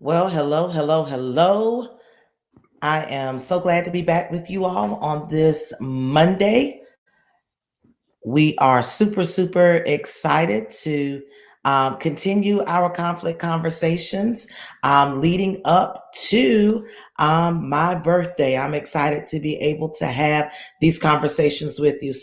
Well, hello, hello, hello. I am so glad to be back with you all on this Monday. We are super, super excited to continue our conflict conversations leading up to my birthday. I'm excited to be able to have these conversations with you.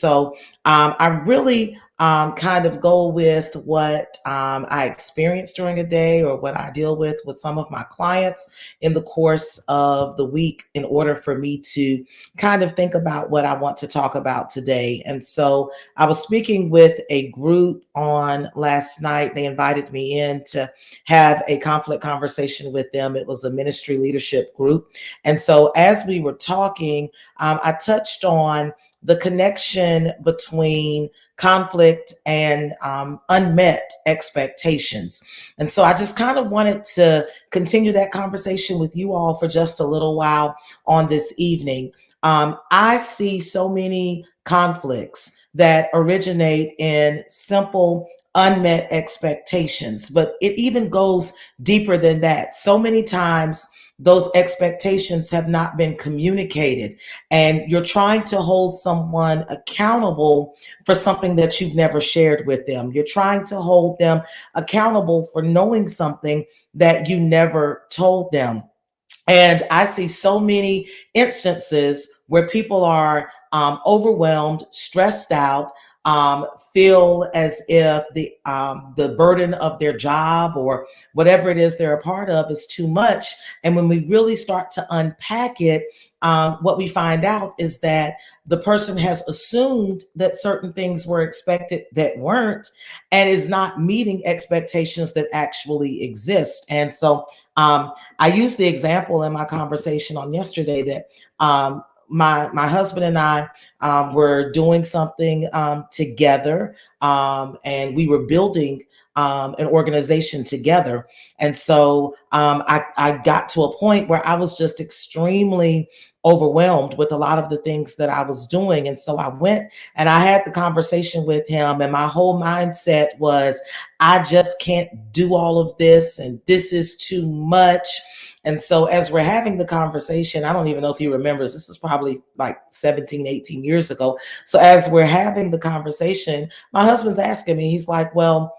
I really kind of go with what I experience during a day or what I deal with some of my clients in the course of the week in order for me to kind of think about what I want to talk about today. I was speaking with a group on last night. They invited me in to have a conflict conversation with them. It was a ministry leadership group. And so, as we were talking, I touched on the connection between conflict and unmet expectations. And so I just kind of wanted to continue that conversation with you all for just a little while on this evening. I see so many conflicts that originate in simple, unmet expectations, but it even goes deeper than that. So many times, those expectations have not been communicated, and you're trying to hold someone accountable for something that you've never shared with them. You're trying to hold them accountable for knowing something that you never told them. And I see so many instances where people are overwhelmed, stressed out, feel as if the burden of their job or whatever it is they're a part of is too much. And when we really start to unpack it, what we find out is that the person has assumed that certain things were expected that weren't, and is not meeting expectations that actually exist. I used the example in my conversation on yesterday that my husband and I were doing something together, and we were building an organization together. I got to a point where I was just extremely overwhelmed with a lot of the things that I was doing. And so I went and I had the conversation with him, and my whole mindset was, I just can't do all of this, and this is too much. And so, as we're having the conversation, I don't even know if he remembers, this is probably like 17, 18 years ago. So, as we're having the conversation, my husband's asking me, he's like, well,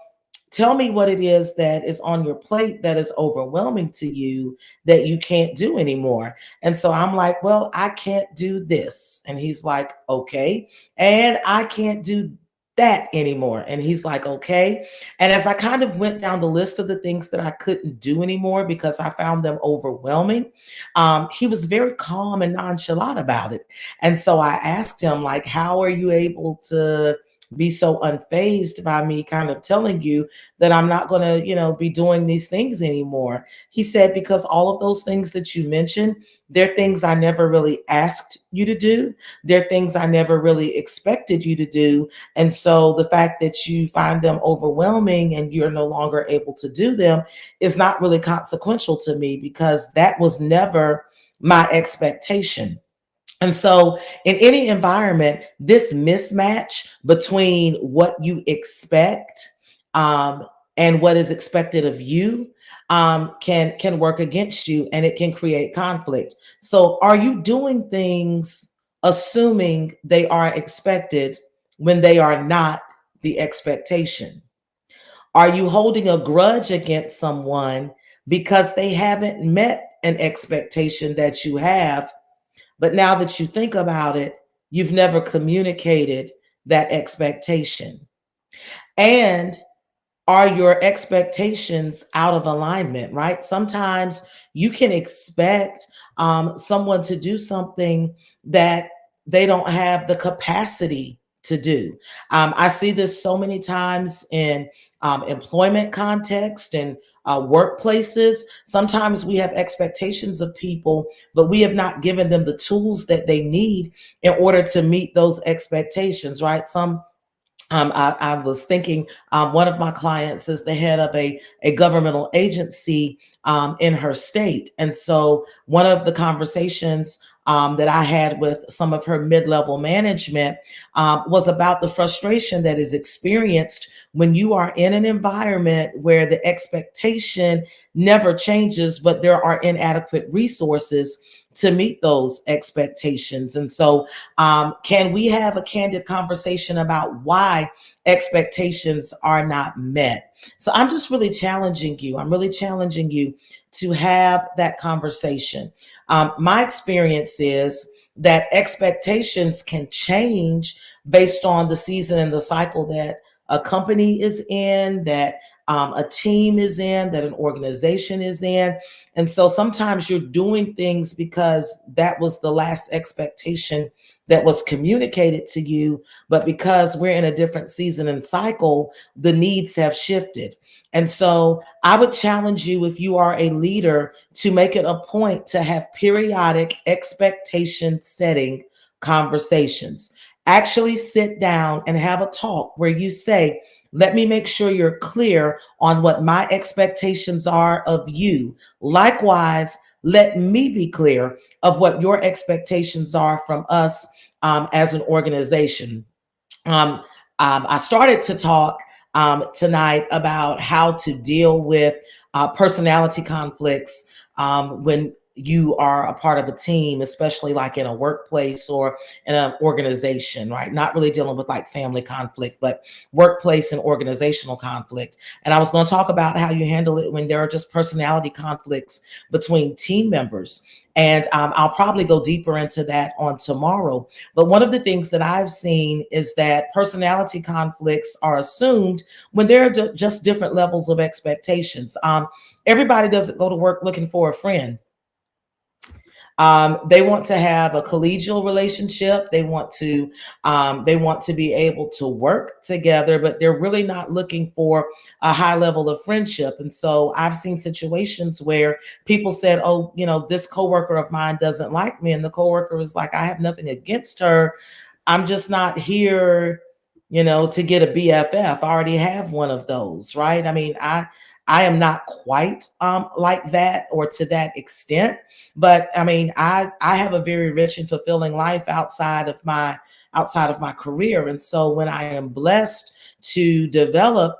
tell me what it is that is on your plate that is overwhelming to you that you can't do anymore. And so I'm like, well, I can't do this. And he's like, okay. And I can't do that anymore. And he's like, okay. And as I kind of went down the list of the things that I couldn't do anymore because I found them overwhelming, he was very calm and nonchalant about it. And so I asked him, like, how are you able to be so unfazed by me kind of telling you that I'm not going to, be doing these things anymore? He said, because all of those things that you mentioned, they're things I never really asked you to do. They're things I never really expected you to do. And so the fact that you find them overwhelming and you're no longer able to do them is not really consequential to me, because that was never my expectation. And so, in any environment, this mismatch between what you expect um, and what is expected of you can work against you, and it can create conflict. So, are you doing things assuming they are expected when they are not the expectation? Are you holding a grudge against someone because they haven't met an expectation that you have? But now that you think about it, you've never communicated that expectation. And are your expectations out of alignment, right? Sometimes you can expect someone to do something that they don't have the capacity to do. I see this so many times in employment context and workplaces. Sometimes we have expectations of people, but we have not given them the tools that they need in order to meet those expectations, right? I was thinking, one of my clients is the head of a governmental agency in her state. And so one of the conversations that I had with some of her mid-level management was about the frustration that is experienced when you are in an environment where the expectation never changes, but there are inadequate resources to meet those expectations. And so, can we have a candid conversation about why expectations are not met? So, I'm just really challenging you. I'm really challenging you to have that conversation. My experience is that expectations can change based on the season and the cycle that a company is in, that a team is in, that an organization is in. And so sometimes you're doing things because that was the last expectation that was communicated to you. But because we're in a different season and cycle, the needs have shifted. And so I would challenge you, if you are a leader, to make it a point to have periodic expectation setting conversations. Actually sit down and have a talk where you say, let me make sure you're clear on what my expectations are of you. Likewise, let me be clear of what your expectations are from us as an organization. Um, I started to talk tonight about how to deal with personality conflicts when you are a part of a team, especially like in a workplace or in an organization, right? Not really dealing with like family conflict, but workplace and organizational conflict. And I was going to talk about how you handle it when there are just personality conflicts between team members. And I'll probably go deeper into that on tomorrow. But one of the things that I've seen is that personality conflicts are assumed when there are just different levels of expectations. Everybody doesn't go to work looking for a friend. They want to have a collegial relationship. They want to be able to work together, but they're really not looking for a high level of friendship. And so I've seen situations where people said, "Oh, this coworker of mine doesn't like me," and the coworker was like, "I have nothing against her. I'm just not here, to get a BFF. I already have one of those, right?" I mean, I am not quite like that or to that extent, but I mean, I have a very rich and fulfilling life outside of my career, and so when I am blessed to develop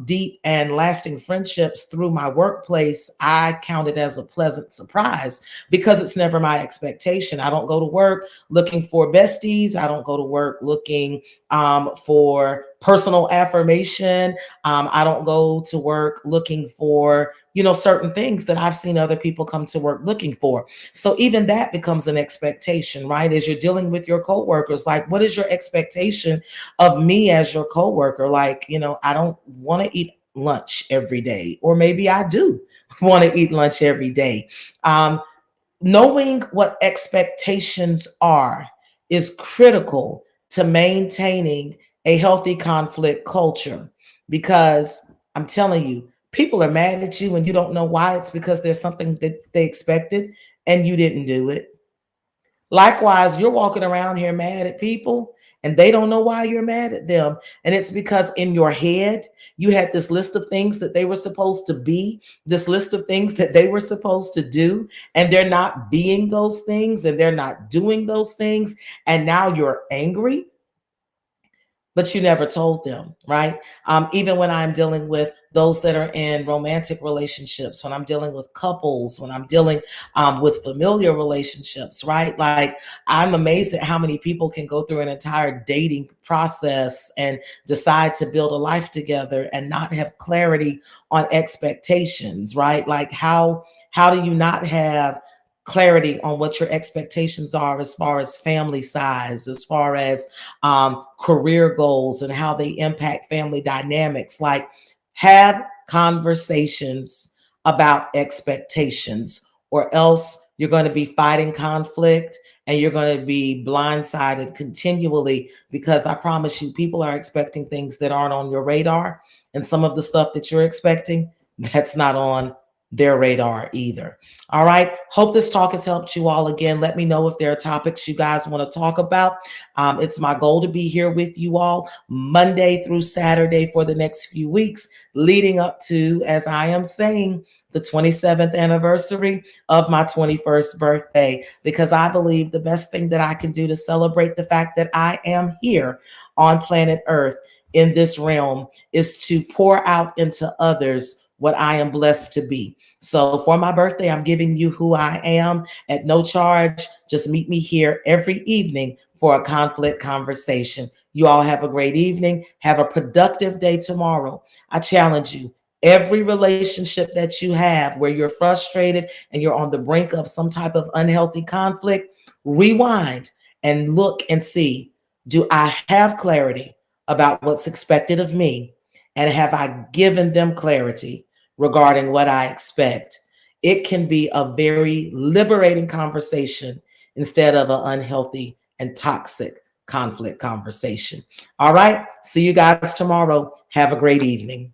deep and lasting friendships through my workplace, I count it as a pleasant surprise because it's never my expectation. I don't go to work looking for besties. I don't go to work looking for personal affirmation. I don't go to work looking for, certain things that I've seen other people come to work looking for. So even that becomes an expectation, right? As you're dealing with your coworkers, like, what is your expectation of me as your coworker? Like, I don't want to eat lunch every day, or maybe I do want to eat lunch every day. Knowing what expectations are is critical to maintaining a healthy conflict culture, because I'm telling you, people are mad at you and you don't know why. It's because there's something that they expected and you didn't do it. Likewise, you're walking around here mad at people and they don't know why you're mad at them. And it's because in your head, you had this list of things that they were supposed to be, this list of things that they were supposed to do, and they're not being those things and they're not doing those things. And now you're angry, but you never told them, right? Even when I'm dealing with those that are in romantic relationships, when I'm dealing with couples, when I'm dealing with familiar relationships, right? Like, I'm amazed at how many people can go through an entire dating process and decide to build a life together and not have clarity on expectations, right? Like, how do you not have clarity on what your expectations are as far as family size, as far as career goals and how they impact family dynamics? Like, have conversations about expectations, or else you're going to be fighting conflict and you're going to be blindsided continually, because I promise you, people are expecting things that aren't on your radar. And some of the stuff that you're expecting, that's not on their radar either. All right. Hope this talk has helped you all. Again, let me know if there are topics you guys want to talk about. It's my goal to be here with you all Monday through Saturday for the next few weeks, leading up to, as I am saying, the 27th anniversary of my 21st birthday, because I believe the best thing that I can do to celebrate the fact that I am here on planet Earth in this realm is to pour out into others what I am blessed to be. So for my birthday, I'm giving you who I am at no charge. Just meet me here every evening for a conflict conversation. You all have a great evening. Have a productive day tomorrow. I challenge you. Every relationship that you have where you're frustrated and you're on the brink of some type of unhealthy conflict, rewind and look and see, do I have clarity about what's expected of me? And have I given them clarity regarding what I expect? It can be a very liberating conversation instead of an unhealthy and toxic conflict conversation. All right. See you guys tomorrow. Have a great evening.